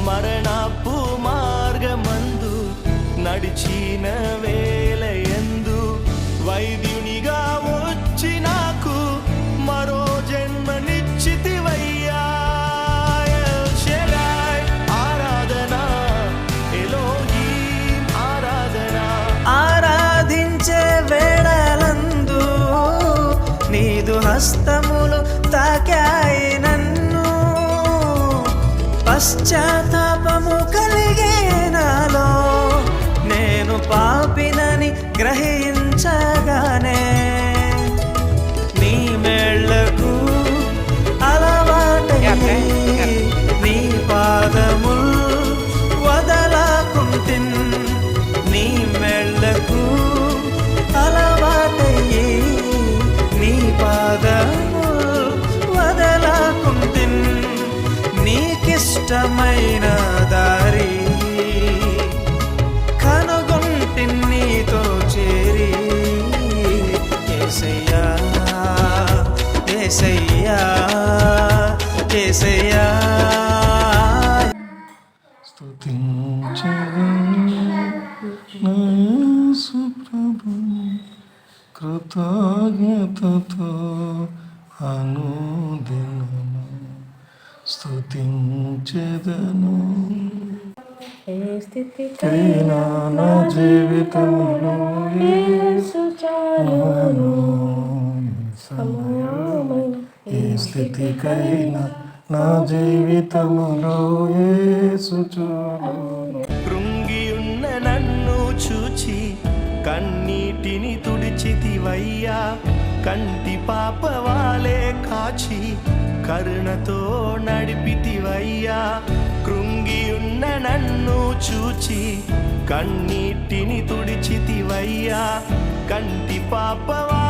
మరణపు మార్గమందు నడిచిన వేళయందు వైద్యునిగా వచ్చి నాకు మరో జన్మనిచ్చితివయ్యా. ఎల్ షెడాయ్ ఆరాధన, ఎలోహీం ఆరాధన. ఆరాధించే వేళలందు నీదు హస్తములు తాకాయి నన్ను, పశ్చాత్తాపము కలిగే నాలో నేను పాపినని గ్రహించగానే నీ మేళ్లకు అలవాటై నీ పాదముల్ వదలకుంటిన్. నీ మేళ్లకు అలవాటై నీ పాదముల్ వదలకుంటిన్. నీకిష్టమైన దారి కనుగొంటిన్ నీతో చేరి. యేసయ్యా యేసయ్యా యేసయ్యా. స్తుతించెదను నా యేసు ప్రభు కృతజ్ఞతతో అనుదినము. స్తుతించెదను స్థితికైనా నా జీవితంలో యేసు చాలును. ఏ స్థితికైనా నా జీవితంలో యేసు చాలును. కృంగియున్న నన్ను చూచి కన్నీటిని తుడిచితివయ్యా. కంటి పాపవాలే కాచి కరుణతో నడిపితివయ్యా. కృంగియున్న నన్ను చూచి కన్నీటిని తుడిచితివయ్యా. కంటి పాపవా